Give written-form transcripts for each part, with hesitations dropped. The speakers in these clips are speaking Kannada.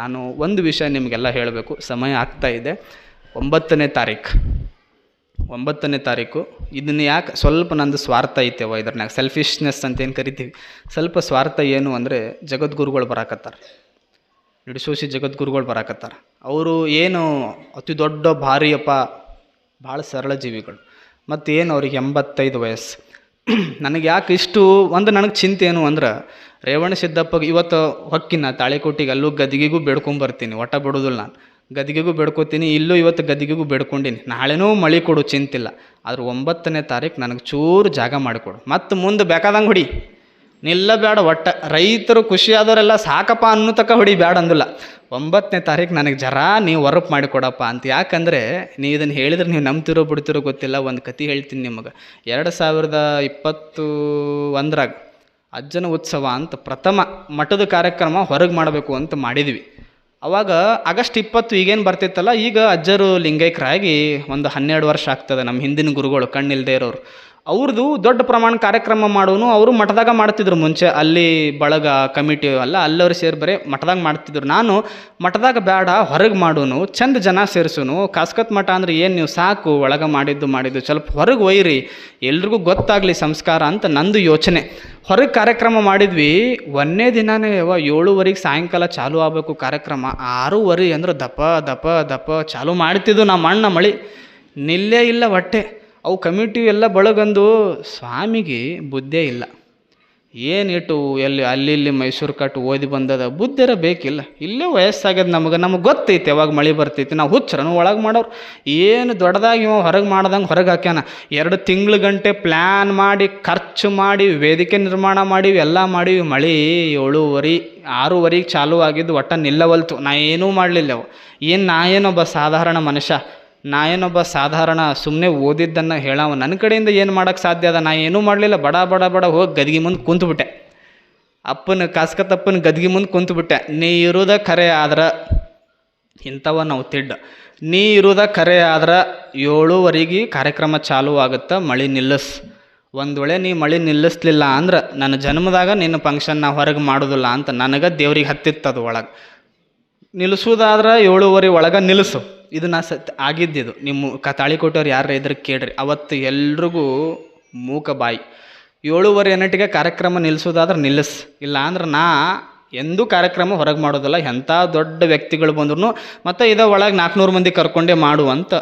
ನಾನು ಒಂದು ವಿಷಯ ನಿಮಗೆಲ್ಲ ಹೇಳಬೇಕು, ಸಮಯ ಆಗ್ತಾ ಇದೆ. 9ನೇ ತಾರೀಕು ಇದನ್ನು ಯಾಕೆ ಸ್ವಲ್ಪ ನಂದು ಸ್ವಾರ್ಥ ಐತೆವ ಇದ್ರನ್ಯಾಗ, ಸೆಲ್ಫಿಶ್ನೆಸ್ ಅಂತ ಏನು ಕರಿತೀವಿ, ಸ್ವಲ್ಪ ಸ್ವಾರ್ಥ ಏನು ಅಂದರೆ ಜಗದ್ಗುರುಗಳು ಬರಾಕತ್ತಾರ, ಇಡಸೋಸಿ ಜಗದ್ಗುರುಗಳು ಬರಾಕತ್ತಾರ. ಅವರು ಏನು ಅತಿ ದೊಡ್ಡ ಭಾರಿಯಪ್ಪ, ಭಾಳ ಸರಳ ಜೀವಿಗಳು. ಮತ್ತು ಏನು ಅವ್ರಿಗೆ 85 ವಯಸ್ಸು. ನನಗೆ ಯಾಕೆ ಇಷ್ಟು ಒಂದು ನನಗೆ ಚಿಂತೆ ಏನು ಅಂದ್ರೆ, ರೇವಣ ಸಿದ್ದಪ್ಪಗೆ ಇವತ್ತು ಹೊಕ್ಕಿನ ತಾಳಿಕೋಟಿಗೆ ಅಲ್ಲೂ ಗದಿಗೆಗೂ ಬೇಡ್ಕೊಂಬರ್ತೀನಿ, ಒಟ್ಟ ಬಿಡೋದಿಲ್ಲ ನಾನು, ಗದಿಗೆಗೂ ಬೇಡ್ಕೋತೀನಿ, ಇಲ್ಲೂ ಇವತ್ತು ಗದಿಗೆಗೂ ಬೇಡ್ಕೊಂಡಿನಿ. ನಾಳೆನೂ ಮಳೆ ಕೊಡು ಚಿಂತಿಲ್ಲ, ಆದ್ರೆ 9ನೇ ತಾರೀಕು ನನಗೆ ಚೂರು ಜಾಗ ಮಾಡಿಕೊಡು. ಮತ್ತು ಮುಂದೆ ಬೇಕಾದಂಗೆ ಹೊಡಿ, ನಿಲ್ಲಬೇಡ. ಒಟ್ಟ ರೈತರು ಖುಷಿಯಾದವರೆಲ್ಲ ಸಾಕಪ್ಪ ಅನ್ನೋ ತಕ್ಕ ಹೊಡಿ, ಬೇಡ ಅಂದಿಲ್ಲ. 9ನೇ ತಾರೀಕು ನನಗೆ ಜರಾ ನೀವು ವರ್ಕ್ ಮಾಡಿಕೊಡಪ್ಪ ಅಂತ. ಯಾಕಂದರೆ ನೀವು ಇದನ್ನು ಹೇಳಿದ್ರೆ ನೀವು ನಂಬ್ತಿರೋ ಬಿಡ್ತಿರೋ ಗೊತ್ತಿಲ್ಲ. ಒಂದು ಕತೆ ಹೇಳ್ತೀನಿ ನಿಮಗೆ. 2021 ಅಜ್ಜನ ಉತ್ಸವ ಅಂತ ಪ್ರಥಮ ಮಠದ ಕಾರ್ಯಕ್ರಮ ಹೊರಗೆ ಮಾಡಬೇಕು ಅಂತ ಮಾಡಿದ್ವಿ. ಅವಾಗ ಆಗಸ್ಟ್ 20 ಈಗೇನು ಬರ್ತಿತ್ತಲ್ಲ, ಈಗ ಅಜ್ಜರು ಲಿಂಗೈಕ್ಯರಾಗಿ ಒಂದು 12 ವರ್ಷ ಆಗ್ತದೆ. ನಮ್ಮ ಹಿಂದಿನ ಗುರುಗಳು ಕಣ್ಣಿಲ್ಲದೆ ಇರೋರು, ಅವ್ರದ್ದು ದೊಡ್ಡ ಪ್ರಮಾಣ ಕಾರ್ಯಕ್ರಮ ಮಾಡೋನು. ಅವರು ಮಠದಾಗ ಮಾಡ್ತಿದ್ರು ಮುಂಚೆ, ಅಲ್ಲಿ ಬಳಗ ಕಮಿಟಿ ಅಲ್ಲ, ಅಲ್ಲವ್ರು ಸೇರಿ ಬರೀ ಮಠದಾಗ ಮಾಡ್ತಿದ್ರು. ನಾನು ಮಠದಾಗ ಬೇಡ, ಹೊರಗೆ ಮಾಡೋನು, ಚಂದ ಜನ ಸೇರಿಸೋನು. ಕಾಸ್ಕತ್ ಮಠ ಅಂದ್ರೆ ಏನು, ನೀವು ಸಾಕು ಒಳಗೆ ಮಾಡಿದ್ದು ಸ್ವಲ್ಪ ಹೊರಗೆ ಒಯ್ಯಿರಿ, ಎಲ್ರಿಗೂ ಗೊತ್ತಾಗಲಿ ಸಂಸ್ಕಾರ ಅಂತ ನಂದು ಯೋಚನೆ. ಹೊರಗೆ ಕಾರ್ಯಕ್ರಮ ಮಾಡಿದ್ವಿ. 1ನೇ ದಿನಾನೇ 7:30 ಸಾಯಂಕಾಲ ಚಾಲು ಆಗಬೇಕು ಕಾರ್ಯಕ್ರಮ. 6:30 ಅಂದ್ರೆ ದಪ ಚಾಲು ಮಾಡ್ತಿದ್ದು. ನಮ್ಮ ಅಣ್ಣ ಮಳಿ ನಿಲ್ಲೇ ಇಲ್ಲ ಹೊಟ್ಟೆ. ಅವು ಕಮಿಟಿ ಎಲ್ಲ ಬಳಗಂದು ಸ್ವಾಮಿಗೆ ಬುದ್ಧೇ ಇಲ್ಲ. ಏನಿಟ್ಟು ಎಲ್ಲಿ ಅಲ್ಲಿ ಇಲ್ಲಿ ಮೈಸೂರು ಕಟ್ಟು ಓದಿ ಬಂದದ, ಬುದ್ಧಿರ ಬೇಕಿಲ್ಲ. ಇಲ್ಲೇ ವಯಸ್ಸಾಗ್ಯದ ನಮಗೆ ಗೊತ್ತೈತೆ ಯಾವಾಗ ಮಳೆ ಬರ್ತೈತಿ. ನಾವು ಹುಚ್ಚರನು ಒಳಗೆ ಮಾಡೋರು. ಏನು ದೊಡ್ಡದಾಗಿ ಇವ ಹೊರಗೆ ಮಾಡ್ದಂಗೆ ಹೊರಗೆ ಹಾಕ್ಯಾನ. 2 ತಿಂಗಳು ಗಂಟೆ ಪ್ಲ್ಯಾನ್ ಮಾಡಿ, ಖರ್ಚು ಮಾಡಿ, ವೇದಿಕೆ ನಿರ್ಮಾಣ ಮಾಡಿವಿ, ಎಲ್ಲ ಮಾಡಿವಿ. ಮಳೆ 7:30 6:30 ಚಾಲು ಆಗಿದ್ದು, ಒಟ್ಟ ನಿಲ್ಲವಲ್ತು. ನಾ ಏನೂ ಮಾಡಲಿಲ್ಲ. ನಾ ಏನೊಬ್ಬ ಸಾಧಾರಣ ಮನುಷ್ಯ, ನಾ ಏನೊಬ್ಬ ಸಾಧಾರಣ ಸುಮ್ಮನೆ ಓದಿದ್ದನ್ನು ಹೇಳವ, ನನ್ನ ಕಡೆಯಿಂದ ಏನು ಮಾಡೋಕ್ಕೆ ಸಾಧ್ಯ ಅದ? ನಾ ಏನೂ ಮಾಡಲಿಲ್ಲ. ಬಡ ಹೋಗಿ ಗದ್ಗೆ ಮುಂದೆ ಕುಂತ್ಬಿಟ್ಟೆ. ಕಾಸ್ಕತ್ತಪ್ಪನ ಗದ್ಗೆ ಮುಂದೆ ಕುಂತ್ಬಿಟ್ಟೆ. ನೀ ಇರೋದ ಖರೆ ಆದ್ರೆ ಇಂಥವ ನಾವು ತಿಡ್ಡ. ನೀ ಇರೋದ ಖರೆ ಆದ್ರೆ 7:30 ಕಾರ್ಯಕ್ರಮ ಚಾಲು ಆಗುತ್ತೆ, ಮಳೆ ನಿಲ್ಲಿಸ್. ಒಂದು ವೇಳೆ ನೀ ಮಳೆ ನಿಲ್ಲಿಸ್ಲಿಲ್ಲ ಅಂದ್ರೆ ನನ್ನ ಜನ್ಮದಾಗ ನಿನ್ನ ಫಂಕ್ಷನ್ ನಾ ಹೊರಗೆ ಮಾಡೋದಿಲ್ಲ ಅಂತ ನನಗೆ ದೇವ್ರಿಗೆ ಹತ್ತಿತ್ತದು. ಒಳಗೆ ನಿಲ್ಲಿಸೋದಾದ್ರೆ 7:30 ಒಳಗೆ ನಿಲ್ಲಿಸು. ಇದು ನಾ ಆಗಿದ್ದಿದ್ದು. ನಿಮ್ಮ ತಾಳಿಕೋಟವ್ರು ಯಾರು ಇದ್ರೆ ಕೇಳ್ರಿ. ಅವತ್ತು ಎಲ್ರಿಗೂ ಮೂಕ ಬಾಯಿ. 7:30 ಕಾರ್ಯಕ್ರಮ ನಿಲ್ಲಿಸೋದಾದ್ರೆ ನಿಲ್ಲಿಸ್, ಇಲ್ಲ ಅಂದ್ರೆ ನಾ ಎಂದೂ ಕಾರ್ಯಕ್ರಮ ಹೊರಗೆ ಮಾಡೋದಿಲ್ಲ. ಎಂಥ ದೊಡ್ಡ ವ್ಯಕ್ತಿಗಳು ಬಂದ್ರು ಮತ್ತು ಇದ ಒಳಗೆ 400 ಮಂದಿ ಕರ್ಕೊಂಡೇ ಮಾಡುವಂತ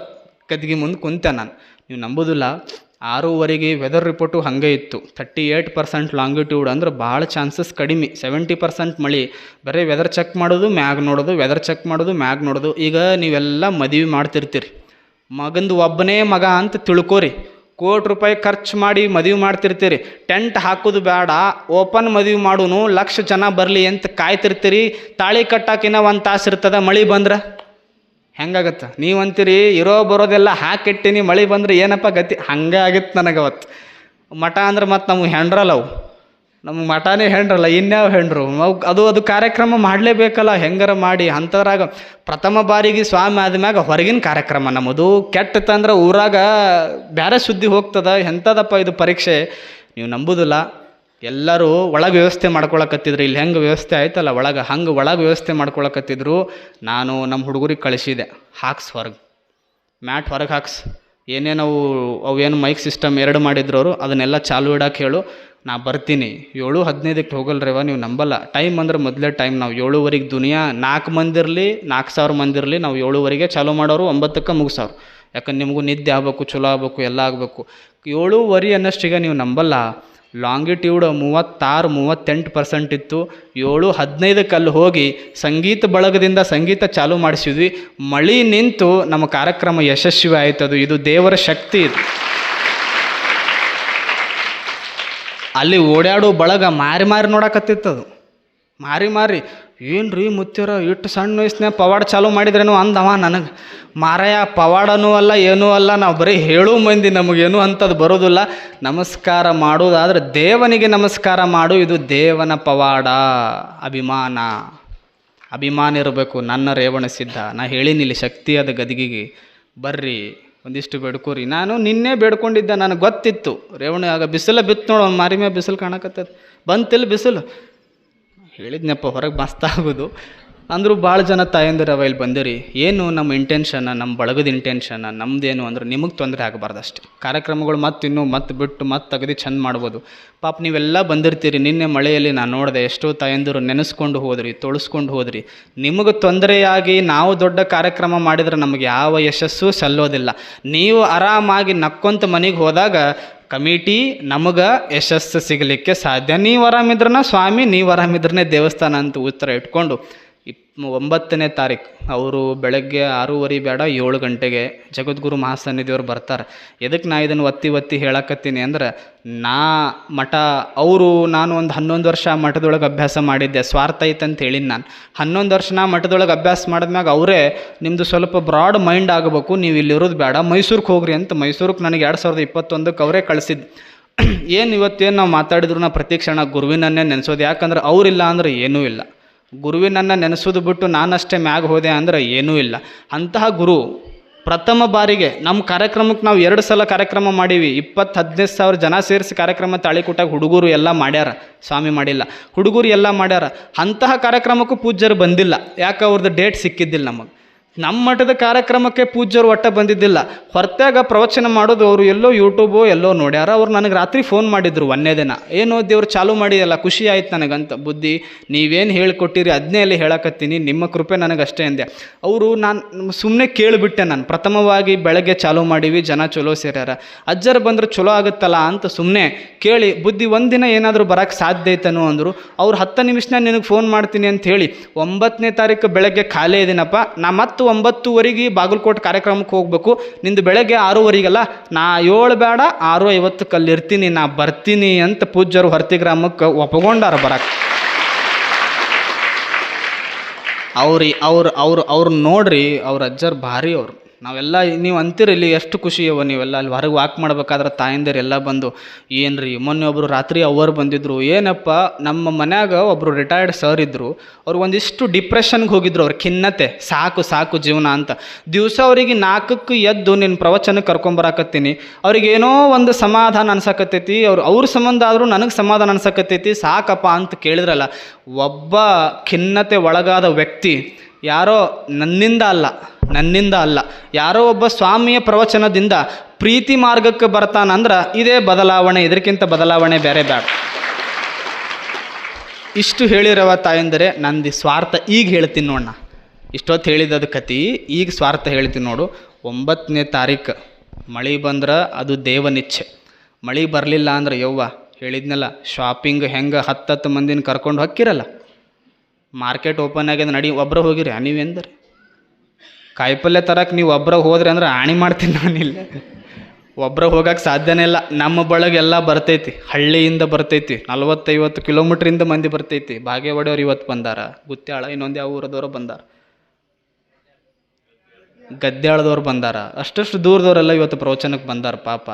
ಗದ್ಗೆ ಮುಂದೆ ಕುಂತೆ ನಾನು. ನೀವು ನಂಬೋದಿಲ್ಲ, 6:30 ವೆದರ್ ರಿಪೋರ್ಟು ಹಾಗೆ ಇತ್ತು. 38% ಲಾಂಗಿಟ್ಯೂಡ್ ಅಂದ್ರೆ ಭಾಳ ಚಾನ್ಸಸ್ ಕಡಿಮೆ. 70% ಮಳೆ. ಬರೀ ವೆದರ್ ಚೆಕ್ ಮಾಡೋದು, ಮ್ಯಾಗ್ ನೋಡೋದು, ವೆದರ್ ಚೆಕ್ ಮಾಡೋದು, ಮ್ಯಾಗ್ ನೋಡೋದು. ಈಗ ನೀವೆಲ್ಲ ಮದುವೆ ಮಾಡ್ತಿರ್ತೀರಿ, ಮಗಂದು ಒಬ್ಬನೇ ಮಗ ಅಂತ ತಿಳ್ಕೋರಿ. ₹1,00,00,000 ಖರ್ಚು ಮಾಡಿ ಮದುವೆ ಮಾಡ್ತಿರ್ತೀರಿ. ಟೆಂಟ್ ಹಾಕೋದು ಬೇಡ, ಓಪನ್ ಮದುವೆ ಮಾಡೋನು, 1,00,000 ಜನ ಬರಲಿ ಅಂತ ಕಾಯ್ತಿರ್ತೀರಿ. ತಾಳಿ ಕಟ್ಟಾಕಿನ 1 ತಾಸು ಇರ್ತದೆ. ಮಳೆ ಬಂದ್ರೆ ಹೆಂಗಾಗತ್ತೆ? ನೀವು ಅಂತೀರಿ ಇರೋ ಬರೋದೆಲ್ಲ ಹಾಕಿಟ್ಟಿನಿ, ಮಳೆ ಬಂದ್ರೆ ಏನಪ್ಪ ಗತಿ? ಹಂಗೆ ಆಗಿತ್ತು ನನಗೆ ಅವತ್ತು. ಮಠ ಅಂದ್ರೆ ಮತ್ತು ನಮಗೆ ಹೆಂಡ್ರಲ್ಲ ಅವು, ನಮಗೆ ಮಠನೇ ಹೆಂಡ್ರಲ್ಲ, ಇನ್ಯಾವ ಹೆಂಡ್ರು ಅದು ಕಾರ್ಯಕ್ರಮ ಮಾಡಲೇಬೇಕಲ್ಲ, ಹೆಂಗಾರ ಮಾಡಿ. ಅಂಥದ್ರಾಗ ಪ್ರಥಮ ಬಾರಿಗೆ ಸ್ವಾಮಿ ಆದ್ಮ್ಯಾಗ ಹೊರಗಿನ ಕಾರ್ಯಕ್ರಮ ನಮ್ಮದು. ಕೆಟ್ಟತ್ತಂದ್ರೆ ಊರಾಗ ಬೇರೆ ಸುದ್ದಿ ಹೋಗ್ತದ. ಎಂಥದಪ್ಪ ಇದು ಪರೀಕ್ಷೆ, ನೀವು ನಂಬುದಿಲ್ಲ. ಎಲ್ಲರೂ ಒಳಗೆ ವ್ಯವಸ್ಥೆ ಮಾಡ್ಕೊಳಕತ್ತಿದ್ರು. ಇಲ್ಲಿ ಹೆಂಗೆ ವ್ಯವಸ್ಥೆ ಆಯ್ತಲ್ಲ ಒಳಗೆ, ಹಂಗೆ ಒಳಗೆ ವ್ಯವಸ್ಥೆ ಮಾಡ್ಕೊಳಕತ್ತಿದ್ರು. ನಾನು ನಮ್ಮ ಹುಡುಗರಿಗೆ ಕಳಿಸಿದೆ, ಹಾಕ್ಸ್ ಹೊರಗೆ, ಮ್ಯಾಟ್ ಹೊರಗೆ ಹಾಕ್ಸ್. ಅವೇನು ಮೈಕ್ ಸಿಸ್ಟಮ್ 2 ಮಾಡಿದ್ರು ಅವರು, ಅದನ್ನೆಲ್ಲ ಚಾಲು ಇಡಕ್ಕೆ ಹೇಳು, ನಾ ಬರ್ತೀನಿ. 7:15 ಹೋಗಲ್ರಿವ, ನೀವು ನಂಬಲ್ಲ. ಟೈಮ್ ಅಂದ್ರೆ ಮೊದಲೇ ಟೈಮ್. ನಾವು 7:30 ದುನಿಯಾ 4 ಮಂದಿ ಇರಲಿ, 4,000 ಮಂದಿ ಇರಲಿ, ನಾವು 7:30 ಚಾಲು ಮಾಡೋರು, 9ಕ್ಕೆ ಮುಗಿಸೋರು. ಯಾಕಂದ್ರೆ ನಿಮಗೂ ನಿದ್ದೆ ಆಗ್ಬೇಕು, ಚಲೋ ಆಗ್ಬೇಕು, ಎಲ್ಲ ಆಗಬೇಕು. 7:30 ಅನ್ನಷ್ಟಿಗೆ ನೀವು ನಂಬಲ್ಲ, ಲಾಂಗಿಟ್ಯೂಡ್ 36-38% ಇತ್ತು. 7:15 ಅಲ್ಲಿ ಹೋಗಿ ಸಂಗೀತ ಬಳಗದಿಂದ ಸಂಗೀತ ಚಾಲು ಮಾಡಿಸಿದ್ವಿ. ಮಳೆ ನಿಂತು ನಮ್ಮ ಕಾರ್ಯಕ್ರಮ ಯಶಸ್ವಿ ಆಯ್ತದು. ಇದು ದೇವರ ಶಕ್ತಿ. ಇದು ಅಲ್ಲಿ ಓಡಾಡೋ ಬಳಗ ಮಾರಿ ನೋಡಕತ್ತಿತ್ತದು. ಮಾರಿ ಏನು ರೀ ಮುತ್ಯರ ಇಟ್ಟು ಸಣ್ಣ ವಯಸ್ಸಿನ ಪವಾಡ ಚಾಲು ಮಾಡಿದ್ರೇನು ಅಂದವ ನನಗೆ. ಮಾರಾಯ ಪವಾಡನೂ ಅಲ್ಲ, ಏನೂ ಅಲ್ಲ, ನಾವು ಬರೀ ಹೇಳೋ ಮಂದಿ, ನಮಗೇನು ಅಂಥದ್ದು ಬರೋದಿಲ್ಲ. ನಮಸ್ಕಾರ ಮಾಡೋದಾದ್ರೆ ದೇವನಿಗೆ ನಮಸ್ಕಾರ ಮಾಡು, ಇದು ದೇವನ ಪವಾಡ. ಅಭಿಮಾನ ಇರಬೇಕು. ನನ್ನ ರೇವಣ ಸಿದ್ಧ, ನಾ ಹೇಳಿನಿಲ್ಲಿ ಶಕ್ತಿಯಾದ ಗದಿಗೆಗೆ ಬರ್ರಿ, ಒಂದಿಷ್ಟು ಬೇಡ್ಕೋರಿ. ನಾನು ನಿನ್ನೆ ಬೇಡ್ಕೊಂಡಿದ್ದೆ, ನನಗೆ ಗೊತ್ತಿತ್ತು ರೇವಣ ಆಗ ಬಿಸಿಲ ಬಿತ್ತು ನೋಡು, ಒಂದು ಮಾರಿ ಮ್ಯಾಗ ಬಿಸಿಲು ಕಾಣಕತ್ತದ, ಬಂತಿಲ್ಲ ಬಿಸಿಲು. ಹೇಳಿದ್ನಪ್ಪ ಹೊರಗೆ ಮಸ್ತ್ ಆಗೋದು. ಅಂದರೂ ಭಾಳ ಜನ ತಾಯಂದಿರವ ಇಲ್ಲಿ ಬಂದಿರಿ, ಏನು ನಮ್ಮ ಇಂಟೆನ್ಷನ್, ನಮ್ಮ ಬಳಗದ ಇಂಟೆನ್ಷನ್ ನಮ್ಮದೇನು ಅಂದ್ರೆ ನಿಮಗೆ ತೊಂದರೆ ಆಗಬಾರ್ದು ಅಷ್ಟೇ. ಕಾರ್ಯಕ್ರಮಗಳು ಮತ್ತೆ ಬಿಟ್ಟು ಅಗದಿ ಚಂದ ಮಾಡ್ಬೋದು. ಪಾಪ ನೀವೆಲ್ಲ ಬಂದಿರ್ತೀರಿ. ನಿನ್ನೆ ಮಳೆಯಲ್ಲಿ ನಾನು ನೋಡಿದೆ, ಎಷ್ಟೋ ತಾಯಂದಿರು ನೆನೆಸ್ಕೊಂಡು ಹೋದ್ರಿ, ತೊಳಸ್ಕೊಂಡು ಹೋದ್ರಿ. ನಿಮಗೆ ತೊಂದರೆಯಾಗಿ ನಾವು ದೊಡ್ಡ ಕಾರ್ಯಕ್ರಮ ಮಾಡಿದ್ರೆ ನಮಗೆ ಯಾವ ಯಶಸ್ಸು ಸಲ್ಲೋದಿಲ್ಲ. ನೀವು ಆರಾಮಾಗಿ ನಕ್ಕೊಂತ ಮನೆಗೆ ಹೋದಾಗ ಕಮಿಟಿ ನಮಗೆ ಯಶಸ್ಸು ಸಿಗಲಿಕ್ಕೆ ಸಾಧ್ಯ. ನೀವು ಆರಾಮಿದ್ರನ ಸ್ವಾಮಿ, ನೀವು ಆರಾಮಿದ್ರೇ ದೇವಸ್ಥಾನ ಅಂತ ಉತ್ತರ ಇಟ್ಕೊಂಡು 9ನೇ ತಾರೀಕು ಅವರು ಬೆಳಗ್ಗೆ 6:30 ಬೇಡ 7 ಗಂಟೆಗೆ ಜಗದ್ಗುರು ಮಹಾಸನ್ನಿಧಿಯವ್ರು ಬರ್ತಾರೆ. ಎದಕ್ಕೆ ನಾ ಇದನ್ನು ಒತ್ತಿ ಹೇಳಕತ್ತೀನಿ ಅಂದ್ರೆ, ನಾನು ಒಂದು 11 ವರ್ಷ ಮಠದೊಳಗೆ ಅಭ್ಯಾಸ ಮಾಡಿದ್ದೆ. ಸ್ವಾರ್ಥ ಐತಂತ ಹೇಳಿನಿ ನಾನು. 11 ವರ್ಷ ನಾ ಮಠದೊಳಗೆ ಅಭ್ಯಾಸ ಮಾಡಿದ್ಮ್ಯಾಗ ಅವರೇ ನಿಮ್ಮದು ಸ್ವಲ್ಪ ಬ್ರಾಡ್ ಮೈಂಡ್ ಆಗಬೇಕು, ನೀವು ಇಲ್ಲಿರೋದು ಬೇಡ, ಮೈಸೂರಿಗೆ ಹೋಗ್ರಿ ಅಂತ ಮೈಸೂರಿಗೆ ನನಗೆ 2021ಕ್ಕೆ ಅವರೇ ಕಳಿಸಿದ್ದು. ಏನು ಇವತ್ತೇನು ನಾವು ಮಾತಾಡಿದ್ರು ನಾ ಪ್ರತಿ ಕ್ಷಣ ಗುರುವಿನನ್ನೇ ನೆನೆಸೋದು. ಯಾಕಂದ್ರೆ ಅವರಿಲ್ಲ ಅಂದ್ರೆ ಏನೂ ಇಲ್ಲ. ಗುರುವಿನನ್ನು ನೆನೆಸೋದು ಬಿಟ್ಟು ನಾನಷ್ಟೇ ಮ್ಯಾಗ ಹೋದೆ ಅಂದ್ರೆ ಏನೂ ಇಲ್ಲ. ಅಂತಹ ಗುರು ಪ್ರಥಮ ಬಾರಿಗೆ ನಮ್ಮ ಕಾರ್ಯಕ್ರಮಕ್ಕೆ ನಾವು 2 ಸಲ ಕಾರ್ಯಕ್ರಮ ಮಾಡೀವಿ. 20-15 ಸಾವಿರ ಜನ ಸೇರಿಸಿ ಕಾರ್ಯಕ್ರಮ ತಾಳಿಕೊಟ್ಟಾಗ ಹುಡುಗರು ಎಲ್ಲ ಮಾಡ್ಯಾರ, ಸ್ವಾಮಿ ಮಾಡಿಲ್ಲ. ಹುಡುಗರು ಎಲ್ಲ ಮಾಡ್ಯಾರ. ಅಂತಹ ಕಾರ್ಯಕ್ರಮಕ್ಕೂ ಪೂಜ್ಯರು ಬಂದಿಲ್ಲ. ಯಾಕೆ? ಅವ್ರದ್ದು ಡೇಟ್ ಸಿಕ್ಕಿದ್ದಿಲ್ಲ ನಮಗೆ. ನಮ್ಮ ಮಠದ ಕಾರ್ಯಕ್ರಮಕ್ಕೆ ಪೂಜ್ಯರು ಒಟ್ಟ ಬಂದಿದ್ದಿಲ್ಲ. ಹೊರತಾಗ ಪ್ರವಚನ ಮಾಡೋದು ಅವರು ಎಲ್ಲೋ ಯೂಟ್ಯೂಬೋ ಎಲ್ಲೋ ನೋಡ್ಯಾರ. ಅವ್ರು ನನಗೆ ರಾತ್ರಿ ಫೋನ್ ಮಾಡಿದ್ರು 1ನೇ ದಿನ, ಏನೋ ದೇವ್ರು ಚಾಲೂ ಮಾಡಿಯಲ್ಲ, ಖುಷಿ ಆಯ್ತು ನನಗಂತ. ಬುದ್ಧಿ ನೀವೇನು ಹೇಳಿಕೊಟ್ಟಿರಿ ಅದನ್ನೇ ಅಲ್ಲಿ ಹೇಳಕತ್ತೀನಿ, ನಿಮ್ಮ ಕೃಪೆ ನನಗಷ್ಟೇ ಅಂದೆ. ಅವರು ನಾನು ಸುಮ್ಮನೆ ಕೇಳಿಬಿಟ್ಟೆ. ನಾನು ಪ್ರಥಮವಾಗಿ ಬೆಳಗ್ಗೆ ಚಾಲೂ ಮಾಡೀವಿ, ಜನ ಚಲೋ ಸೇರ್ಯಾರ, ಅಜ್ಜರು ಬಂದ್ರೆ ಚಲೋ ಆಗುತ್ತಲ್ಲ ಅಂತ ಸುಮ್ಮನೆ ಕೇಳಿ, ಬುದ್ಧಿ ಒಂದಿನ ಏನಾದರೂ ಬರೋಕ್ಕೆ ಸಾಧ್ಯ ಐತನೋ ಅಂದರು. ಅವ್ರು 10 ನಿಮಿಷನಾಗ ನಿನಗೆ ಫೋನ್ ಮಾಡ್ತೀನಿ ಅಂತ ಹೇಳಿ 9ನೇ ತಾರೀಕು ಬೆಳಗ್ಗೆ ಖಾಲಿ ಇದ್ದೀನಪ್ಪ, ನಾ ಮತ್ತು 9:30 ಬಾಗಲಕೋಟೆ ಕಾರ್ಯಕ್ರಮಕ್ಕೆ ಹೋಗಬೇಕು, ನಿಂದು ಬೆಳಗ್ಗೆ 6:30 ನಾ 7 ಬೇಡ 6:50 ಇರ್ತೀನಿ, ನಾ ಬರ್ತೀನಿ ಅಂತ ಪೂಜ್ಯರು ಹೊರತಿ ಗ್ರಾಮಕ್ಕೆ ಒಪ್ಕೊಂಡಾರ ಬರಕ್ಕೆ. ಅವ್ರು ನೋಡ್ರಿ, ಅವ್ರ ಅಜ್ಜರು ಭಾರಿ. ಅವರು ನಾವೆಲ್ಲ ನೀವು ಅಂತೀರಿ ಇಲ್ಲಿ ಎಷ್ಟು ಖುಷಿ ಅವ, ನೀವೆಲ್ಲ ಅಲ್ಲಿ ಹೊರಗೆ ವಾಕ್ ಮಾಡ್ಬೇಕಾದ್ರೆ ತಾಯಂದಿರು ಎಲ್ಲ ಬಂದು ಏನ್ರಿ. ಮೊನ್ನೆ ಒಬ್ಬರು ರಾತ್ರಿ ಅವರು ಬಂದಿದ್ದರು. ಏನಪ್ಪ, ನಮ್ಮ ಮನ್ಯಾಗ ಒಬ್ಬರು ರಿಟೈರ್ಡ್ ಸರ್ ಇದ್ದರು. ಅವ್ರು ಒಂದಿಷ್ಟು ಡಿಪ್ರೆಷನ್ಗೆ ಹೋಗಿದ್ರು. ಅವ್ರ ಖಿನ್ನತೆ, ಸಾಕು ಜೀವನ ಅಂತ. ದಿವಸ ಅವರಿಗೆ 4ಕ್ಕೆ ಎದ್ದು ನಿನ್ನ ಪ್ರವಚನಕ್ಕೆ ಕರ್ಕೊಂಬರಾಕತ್ತೀನಿ. ಅವ್ರಿಗೇನೋ ಒಂದು ಸಮಾಧಾನ ಅನ್ಸಕತ್ತೈತಿ. ಅವ್ರ ಸಂಬಂಧ ಆದರೂ ನನಗೆ ಸಮಾಧಾನ ಅನ್ಸಕತ್ತೈತಿ, ಸಾಕಪ್ಪ ಅಂತ ಕೇಳಿದ್ರಲ್ಲ. ಒಬ್ಬ ಖಿನ್ನತೆ ಒಳಗಾದ ವ್ಯಕ್ತಿ ಯಾರೋ ನನ್ನಿಂದ ಅಲ್ಲ ಯಾರೋ ಒಬ್ಬ ಸ್ವಾಮಿಯ ಪ್ರವಚನದಿಂದ ಪ್ರೀತಿ ಮಾರ್ಗಕ್ಕೆ ಬರ್ತಾನಂದ್ರೆ ಇದೇ ಬದಲಾವಣೆ. ಇದಕ್ಕಿಂತ ಬದಲಾವಣೆ ಬೇರೆ ಬೇಡ. ಇಷ್ಟು ಹೇಳಿರವ ತಾಯಂದರೆ, ನಂದು ಸ್ವಾರ್ಥ ಈಗ ಹೇಳ್ತೀನಿ ನೋಡೋಣ. ಇಷ್ಟೊತ್ತು ಹೇಳಿದ್ದದು ಕತಿ, ಈಗ ಸ್ವಾರ್ಥ ಹೇಳ್ತೀನಿ ನೋಡು. 9ನೇ ತಾರೀಕು ಮಳೆ ಬಂದ್ರೆ ಅದು ದೇವನಿಚ್ಛೆ. ಮಳೆ ಬರಲಿಲ್ಲ ಅಂದ್ರೆ ಯವ್ವ ಹೇಳಿದ್ನಲ್ಲ, ಶಾಪಿಂಗ್ ಹೆಂಗೆ 10 ಮಂದಿನ ಕರ್ಕೊಂಡು ಹೋಗಿರಲ್ಲ, ಮಾರ್ಕೆಟ್ ಓಪನ್ ಆಗ್ಯದ ನಡಿ, ಒಬ್ಬರು ಹೋಗಿರಿ ನೀವೆಂದ್ರೆ ಕಾಯಿಪಲ್ಯ ತರಕ್ಕೆ ನೀವು ಒಬ್ಬರ ಹೋದ್ರಿ ಅಂದ್ರೆ ಆಣಿ ಮಾಡ್ತೀನಿ ನಾನಿಲ್ಲ. ಒಬ್ಬರ ಹೋಗಕ್ಕೆ ಸಾಧ್ಯನೇ ಇಲ್ಲ. ನಮ್ಮ ಬಳಗೆಲ್ಲ ಬರ್ತೈತಿ, ಹಳ್ಳಿಯಿಂದ ಬರ್ತೈತಿ, 40-50 ಕಿಲೋಮೀಟ್ರಿಂದ ಮಂದಿ ಬರ್ತೈತಿ. ಬಾಗೇವಾಡಿಯವ್ರು ಇವತ್ತು ಬಂದಾರ, ಗುತ್ಯಾಳ ಇನ್ನೊಂದು ಯಾವ ಊರದವ್ರು ಬಂದಾರ, ಗದ್ಯಾಳದವ್ರು ಬಂದಾರ. ಅಷ್ಟು ದೂರದವರೆಲ್ಲ ಇವತ್ತು ಪ್ರವಚನಕ್ಕೆ ಬಂದಾರ. ಪಾಪ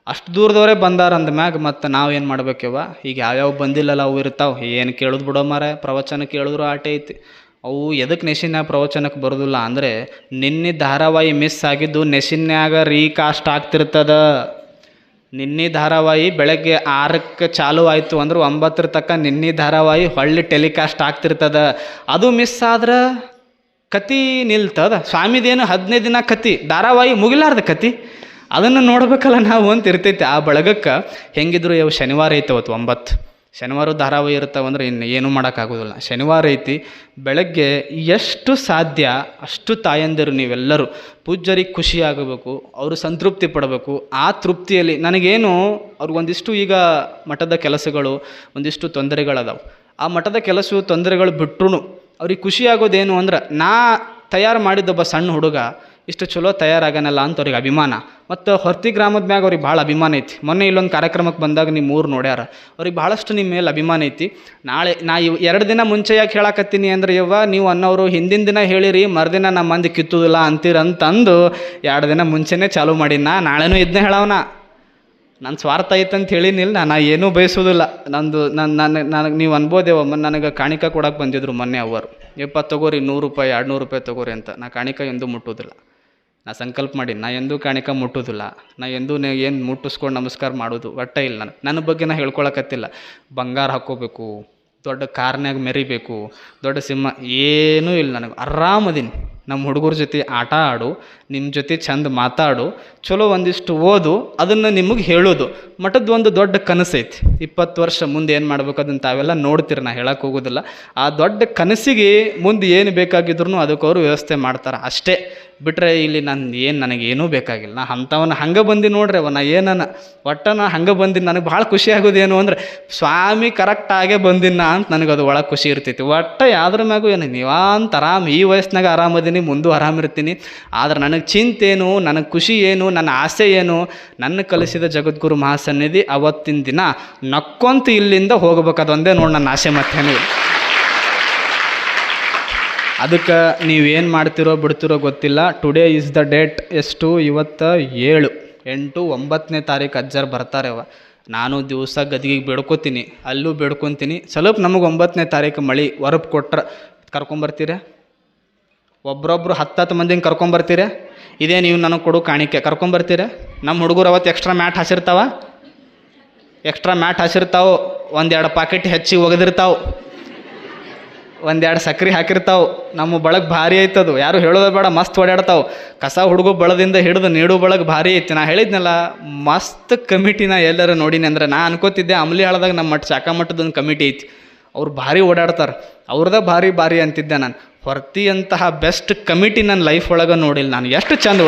ಅಷ್ಟು ದೂರದವರೇ ಬಂದಾರ ಅಂದಮ್ಯಾಗ ಮತ್ತು ನಾವೇನು ಮಾಡ್ಬೇಕವ್ವ? ಈಗ ಯಾವ್ಯಾವ ಬಂದಿಲ್ಲಲ್ಲ ಅವು ಇರ್ತಾವೆ. ಏನು ಕೇಳೋದು ಬಿಡೋ ಮಾರ, ಪ್ರವಚನ ಕೇಳಿದ್ರು ಆಟೆ ಐತಿ. ಅವು ಎದಕ್ಕೆ ನೆಶಿನ್ಯಾಗ ಪ್ರವಚನಕ್ಕೆ ಬರೋದಿಲ್ಲ ಅಂದರೆ, ನಿನ್ನೆ ಧಾರಾವಾಹಿ ಮಿಸ್ ಆಗಿದ್ದು ನೆಶಿನ್ಯಾಗ ರೀಕಾಸ್ಟ್ ಆಗ್ತಿರ್ತದ. ನಿನ್ನೆ ಧಾರಾವಾಹಿ ಬೆಳಗ್ಗೆ 6ಕ್ಕೆ ಚಾಲು ಆಯಿತು ಅಂದ್ರೆ 9 ತನಕ ನಿನ್ನೆ ಧಾರಾವಾಹಿ ಹೊಳ್ಳಿ ಟೆಲಿಕಾಸ್ಟ್ ಆಗ್ತಿರ್ತದ. ಅದು ಮಿಸ್ ಆದ್ರೆ ಕತಿ ನಿಲ್ತದ. ಸ್ವಾಮಿದೇನು 15 ದಿನ ಕತಿ, ಧಾರಾವಾಹಿ ಮುಗಿಲಾರ್ದ ಕತಿ, ಅದನ್ನು ನೋಡ್ಬೇಕಲ್ಲ ನಾವು ಅಂತ ಇರ್ತೈತಿ. ಆ ಬಳಗಕ್ಕೆ ಹೆಂಗಿದ್ರು ಯಾವ ಶನಿವಾರ ಐತೆ ಅವತ್ತು 9 ಶನಿವಾರ ಧಾರಾವಾಹಿ ಇರ್ತಾವಂದ್ರೆ ಇನ್ನು ಏನೂ ಮಾಡೋಕ್ಕಾಗೋದಿಲ್ಲ. ಶನಿವಾರ ಐತಿ, ಬೆಳಗ್ಗೆ ಎಷ್ಟು ಸಾಧ್ಯ ಅಷ್ಟು ತಾಯಂದಿರು ನೀವೆಲ್ಲರೂ ಪೂಜ್ಯರಿಗೆ ಖುಷಿಯಾಗಬೇಕು, ಅವರು ಸಂತೃಪ್ತಿ ಪಡಬೇಕು. ಆ ತೃಪ್ತಿಯಲ್ಲಿ ನನಗೇನು ಅವ್ರಿಗೊಂದಿಷ್ಟು ಈಗ ಮಠದ ಕೆಲಸಗಳು ಒಂದಿಷ್ಟು ತೊಂದರೆಗಳದಾವೆ. ಆ ಮಠದ ಕೆಲಸ ತೊಂದರೆಗಳು ಬಿಟ್ಟರು ಅವ್ರಿಗೆ ಖುಷಿಯಾಗೋದೇನು ಅಂದ್ರೆ, ನಾ ತಯಾರು ಮಾಡಿದ್ದೊಬ್ಬ ಸಣ್ಣ ಹುಡುಗ ಇಷ್ಟು ಚಲೋ ತಯಾರಾಗನಲ್ಲ ಅಂತ ಅವ್ರಿಗೆ ಅಭಿಮಾನ. ಮತ್ತು ಹೊರತಿ ಗ್ರಾಮದ ಮ್ಯಾಗ ಅವ್ರಿಗೆ ಭಾಳ ಅಭಿಮಾನ ಐತಿ. ಮೊನ್ನೆ ಇಲ್ಲೊಂದು ಕಾರ್ಯಕ್ರಮಕ್ಕೆ ಬಂದಾಗ ನಿಮ್ಮ ಊರು ನೋಡ್ಯಾರ, ಅವ್ರಿಗೆ ಭಾಳಷ್ಟು ನಿಮ್ಮ ಮೇಲೆ ಅಭಿಮಾನ ಐತಿ. ನಾಳೆ ನಾ 2 ದಿನ ಮುಂಚೆ ಯಾಕೆ ಹೇಳಕತ್ತೀನಿ ಅಂದ್ರೆ, ಯವ್ವ ನೀವು ಅನ್ನೋರು ಹಿಂದಿನ ದಿನ ಹೇಳಿರಿ, ಮರುದಿನ ನಮ್ಮ ಮಂದಿ ಕಿತ್ತುದಿಲ್ಲ ಅಂತೀರಂತಂದು 2 ದಿನ ಮುಂಚೆನೇ ಚಾಲೂ ಮಾಡಿನ. ನಾಳೆನೂ ಇದನ್ನೇ ಹೇಳವನ, ನನ್ನ ಸ್ವಾರ್ಥ ಐತಂತ ಹೇಳಿನಿಲ್ಲ, ನಾ ಏನೂ ಬಯಸೋದಿಲ್ಲ. ನನಗೆ ನೀವು ಅನ್ಬೋದೇವ, ನನಗೆ ಕಾಣಿಕೆ ಕೊಡೋಕೆ ಬಂದಿದ್ರು ಮೊನ್ನೆ ಅವರು, ಯಪ್ಪ ತೊಗೋರಿ 100 ರೂಪಾಯಿ 200 ರೂಪಾಯಿ ತೊಗೋರಿ ಅಂತ. ನಾ ಕಾಣಿಕೆ ಎಂದೂ ಮುಟ್ಟೋದಿಲ್ಲ. ನಾ ಸಂಕಲ್ಪ ಮಾಡಿ ನಾ ಎಂದೂ ಕಾಣಿಕೆ ಮುಟ್ಟೋದಿಲ್ಲ. ನಾ ಎಂದೂ ಏನು ಮುಟ್ಟಿಸ್ಕೊಂಡು ನಮಸ್ಕಾರ ಮಾಡೋದು ಒಟ್ಟ ಇಲ್ಲ. ನನ್ನ ಬಗ್ಗೆ ನಾ ಹೇಳ್ಕೊಳಕತ್ತಿಲ್ಲ. ಬಂಗಾರ ಹಾಕ್ಕೋಬೇಕು, ದೊಡ್ಡ ಕಾರ್ನ್ಯಾಗ ಮೆರಿಬೇಕು, ದೊಡ್ಡ ಸಿಂಹ ಏನೂ ಇಲ್ಲ. ನನಗೆ ಆರಾಮದೀನಿ. ನಮ್ಮ ಹುಡುಗರ ಜೊತೆ ಆಟ ಆಡು, ನಿಮ್ಮ ಜೊತೆ ಚಂದ ಮಾತಾಡು, ಚಲೋ ಒಂದಿಷ್ಟು ಓದು, ಅದನ್ನು ನಿಮಗೆ ಹೇಳೋದು ಮಠದ ಒಂದು ದೊಡ್ಡ ಕನಸೈತಿ. 20 ವರ್ಷ ಮುಂದೆ ಏನು ಮಾಡ್ಬೇಕು ಅದನ್ನು ತಾವೆಲ್ಲ ನೋಡ್ತೀರಿ, ನಾ ಹೇಳಕ್ಕೆ ಹೋಗೋದಿಲ್ಲ. ಆ ದೊಡ್ಡ ಕನಸಿಗೆ ಮುಂದೆ ಏನು ಬೇಕಾಗಿದ್ರು ಅದಕ್ಕೆ ಅವರು ವ್ಯವಸ್ಥೆ ಮಾಡ್ತಾರೆ ಅಷ್ಟೇ. ಬಿಟ್ಟರೆ ಇಲ್ಲಿ ನನಗೇನೂ ಬೇಕಾಗಿಲ್ಲ. ನಾ ಅಂಥವನ್ನ ಹಂಗೆ ಬಂದು ನೋಡ್ರಿ ನಾ ಏನನ ಒಟ್ಟು ನಾ ಹಂಗೆ ಬಂದಿನಿ. ನನಗೆ ಭಾಳ ಖುಷಿ ಆಗೋದೇನು ಅಂದರೆ ಸ್ವಾಮಿ ಕರೆಕ್ಟಾಗೇ ಬಂದಿನ ಅಂತ ನನಗೆ ಅದು ಒಳಗೆ ಖುಷಿ ಇರ್ತೈತಿ. ಒಟ್ಟು ಯಾವ್ದ್ರ ಮ್ಯಾಗೂ ಏನು ನೀವಂತ ಆರಾಮ್ ಈ ವಯಸ್ಸಿನಾಗ ಆರಾಮದೀನಿ, ಮುಂದೂ ಆರಾಮಿರ್ತೀನಿ. ಆದ್ರೆ ನನಗೆ ಚಿಂತೇನು, ನನಗೆ ಖುಷಿ ಏನು, ನನ್ನ ಆಸೆ ಏನು, ನನ್ನ ಕಲಿಸಿದ ಜಗದ್ಗುರು ಮಹಾಸನ್ನಿಧಿ ಅವತ್ತಿನ ದಿನ ನಕ್ಕೊಂತ ಇಲ್ಲಿಂದ ಹೋಗ್ಬೇಕದೊಂದೇ ನೋಡಿ ನನ್ನ ಆಸೆ. ಮತ್ತೇನು ಇಲ್ಲ. ಅದಕ್ಕೆ ನೀವೇನು ಮಾಡ್ತಿರೋ ಬಿಡ್ತಿರೋ ಗೊತ್ತಿಲ್ಲ. Today is the date. ಎಷ್ಟು? ಇವತ್ತು 7-8-9ನೇ ತಾರೀಕು ಅಜ್ಜರು ಬರ್ತಾರೆವ. ನಾನು ದಿವಸ ಗದಿಗೆ ಬೇಡ್ಕೋತೀನಿ, ಅಲ್ಲೂ ಬೇಡ್ಕೊತೀನಿ. ಸ್ವಲ್ಪ ನಮಗೆ 9ನೇ ತಾರೀಕು ಮಳೆ ಹೊರಪು ಕೊಟ್ರೆ ಕರ್ಕೊಂಬರ್ತೀರ? ಒಬ್ರೊಬ್ರು 10 ಮಂದಿನ ಕರ್ಕೊಂಬರ್ತೀರ? ಇದೇ ನೀವು ನನಗೆ ಕೊಡು ಕಾಣಿಕೆ. ಕರ್ಕೊಂಬರ್ತೀರ? ನಮ್ಮ ಹುಡುಗರು ಅವತ್ತು ಎಕ್ಸ್ಟ್ರಾ ಮ್ಯಾಟ್ ಹಾಸಿರ್ತಾವೆ, ಒಂದೆರಡು ಪಾಕೆಟ್ ಹೆಚ್ಚಿಗೆ ಒಗೆದಿರ್ತಾವೆ, ಒಂದೆರಡು ಸಕ್ರೆ ಹಾಕಿರ್ತಾವೆ. ನಮ್ಮ ಬಳಗ ಭಾರಿ ಐತದು, ಯಾರು ಹೇಳೋದು ಬೇಡ, ಮಸ್ತ್ ಓಡಾಡ್ತಾವೆ. ಕಸ ಹುಡುಗು ಬಳದಿಂದ ಹಿಡಿದು ನೀಡು ಬಳಗ ಭಾರಿ ಐತಿ. ನಾ ಹೇಳಿದ್ನಲ್ಲ ಮಸ್ತ್ ಕಮಿಟಿನ ಎಲ್ಲರೂ ನೋಡಿನಿ. ಅಂದ್ರೆ ನಾ ಅನ್ಕೋತಿದ್ದೆ ಅಂಬ್ಲಿ ಹಾಳದಾಗ ನಮ್ಮ ಶಾಖಾ ಮಟ್ಟದೊಂದು ಕಮಿಟಿ ಐತಿ, ಅವ್ರು ಭಾರಿ ಓಡಾಡ್ತಾರೆ, ಅವ್ರದ್ದ ಭಾರಿ ಅಂತಿದ್ದೆ ನಾನು. ಹೊರತಿಯಂತಹ ಬೆಸ್ಟ್ ಕಮಿಟಿ ನನ್ನ ಲೈಫ್ ಒಳಗೆ ನೋಡಿಲ್ಲ ನಾನು. ಎಷ್ಟು ಚಂದ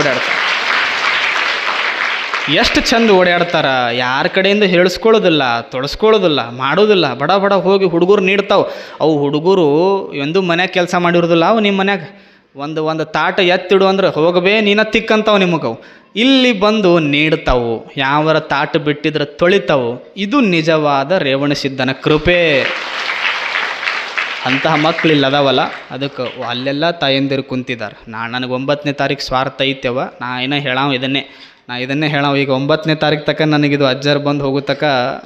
ಓಡಾಡ್ತಾರೆ. ಯಾರ ಕಡೆಯಿಂದ ಹೇಳಿಸ್ಕೊಳ್ಳೋದಿಲ್ಲ, ತೊಳಸ್ಕೊಳ್ಳೋದಿಲ್ಲ, ಮಾಡೋದಿಲ್ಲ. ಬಡ ಹೋಗಿ ಹುಡುಗರು ನೀಡ್ತಾವೆ. ಅವು ಹುಡುಗರು ಒಂದು ಮನ್ಯಾಗ ಕೆಲಸ ಮಾಡಿರೋದಿಲ್ಲ. ಅವು ನಿಮ್ಮ ಮನ್ಯಾಗ ಒಂದು ತಾಟ ಎತ್ತಿಡು ಅಂದ್ರೆ ಹೋಗಬೇ ನೀನ ತಿಕ್ಕಂತಾವು ನಿಮಗವು. ಇಲ್ಲಿ ಬಂದು ನೀಡ್ತಾವು, ಯಾವರ ತಾಟ ಬಿಟ್ಟಿದ್ರೆ ತೊಳಿತಾವು. ಇದು ನಿಜವಾದ ರೇವಣಸಿದ್ಧನ ಕೃಪೆ. ಅಂತಹ ಮಕ್ಳು ಇಲ್ಲಿ ಅದಾವಲ್ಲ, ಅದಕ್ಕೆ ಅಲ್ಲೆಲ್ಲ ತಾಯಂದಿರು ಕುಂತಿದ್ದಾರೆ. ನನಗೆ 9ನೇ ತಾರೀಕು ಸ್ವಾರ್ಥ ಐತೆವ. ನಾ ಇದನ್ನೇ ಹೇಳಾವ. ಈಗ 9ನೇ ತಾರೀಕು ತಕ್ಕ ನನಗಿದು ಅಜ್ಜರು ಬಂದು ಹೋಗೋ ತಕ್ಕ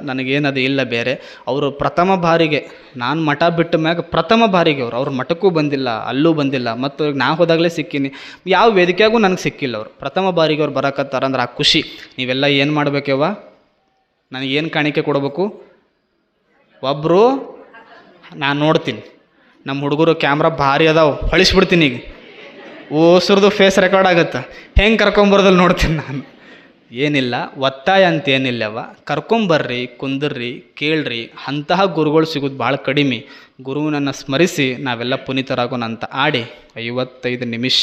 ನನಗೇನದು ಇಲ್ಲ ಬೇರೆ. ಅವರು ಪ್ರಥಮ ಬಾರಿಗೆ ನಾನು ಮಠ ಬಿಟ್ಟ ಮ್ಯಾಗ ಪ್ರಥಮ ಬಾರಿಗೆ ಅವ್ರು ಮಠಕ್ಕೂ ಬಂದಿಲ್ಲ, ಅಲ್ಲೂ ಬಂದಿಲ್ಲ. ಮತ್ತು ಈಗ ನಾ ಹೋದಾಗಲೇ ಸಿಕ್ಕೀನಿ, ಯಾವ ವೇದಿಕೆಯಾಗೂ ನನಗೆ ಸಿಕ್ಕಿಲ್ಲ. ಅವರು ಪ್ರಥಮ ಬಾರಿಗೆ ಅವ್ರು ಬರಕತ್ತಾರಂದ್ರೆ ಆ ಖುಷಿ. ನೀವೆಲ್ಲ ಏನು ಮಾಡ್ಬೇಕವ್ವ? ನನಗೇನು ಕಾಣಿಕೆ ಕೊಡಬೇಕು? ಒಬ್ಬರು ನಾನು ನೋಡ್ತೀನಿ, ನಮ್ಮ ಹುಡುಗರು ಕ್ಯಾಮ್ರಾ ಭಾರಿ ಅದಾವೆ, ಹೊಳಿಸ್ಬಿಡ್ತೀನಿ. ಈಗ ಓಸರ್ದು ಫೇಸ್ ರೆಕಾರ್ಡ್ ಆಗುತ್ತೆ, ಹೆಂಗೆ ಕರ್ಕೊಂಬರೋದಲ್ಲಿ ನೋಡ್ತೀನಿ ನಾನು. ಏನಿಲ್ಲ, ಒತ್ತಾಯ ಅಂತೇನಿಲ್ಲವ. ಕರ್ಕೊಂಬರ್ರಿ, ಕುಂದರ್ರಿ, ಕೇಳ್ರಿ. ಅಂತಹ ಗುರುಗಳು ಸಿಗೋದು ಭಾಳ ಕಡಿಮೆ. ಗುರುವಿನನ್ನು ಸ್ಮರಿಸಿ ನಾವೆಲ್ಲ ಪುನೀತರಾಗೋಣ ಅಂತ ಆಡಿ 55 ನಿಮಿಷ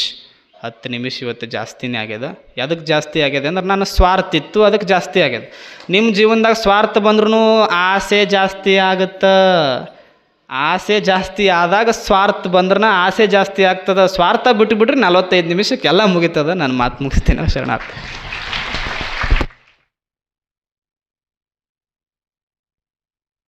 10 ನಿಮಿಷ ಇವತ್ತು ಜಾಸ್ತಿನೇ ಆಗ್ಯದ. ಎದಕ್ಕೆ ಜಾಸ್ತಿ ಆಗ್ಯದ ಅಂದ್ರೆ ನನ್ನ ಸ್ವಾರ್ಥ ಇತ್ತು, ಅದಕ್ಕೆ ಜಾಸ್ತಿ ಆಗ್ಯದ. ನಿಮ್ಮ ಜೀವನದಾಗ ಸ್ವಾರ್ಥ ಬಂದ್ರೂ ಆಸೆ ಜಾಸ್ತಿ ಆಗುತ್ತೆ. ಆಸೆ ಜಾಸ್ತಿ ಆದಾಗ ಸ್ವಾರ್ಥ ಬಂದ್ರೆ ಆಸೆ ಜಾಸ್ತಿ ಆಗ್ತದೆ. ಸ್ವಾರ್ಥ ಬಿಟ್ಟುಬಿಟ್ರೆ 45 ನಿಮಿಷಕ್ಕೆ ಎಲ್ಲ ಮುಗಿತದ. ನಾನು ಮಾತು ಮುಗಿಸ್ತೀನಿ. ಶರಣಾರ್ಥ.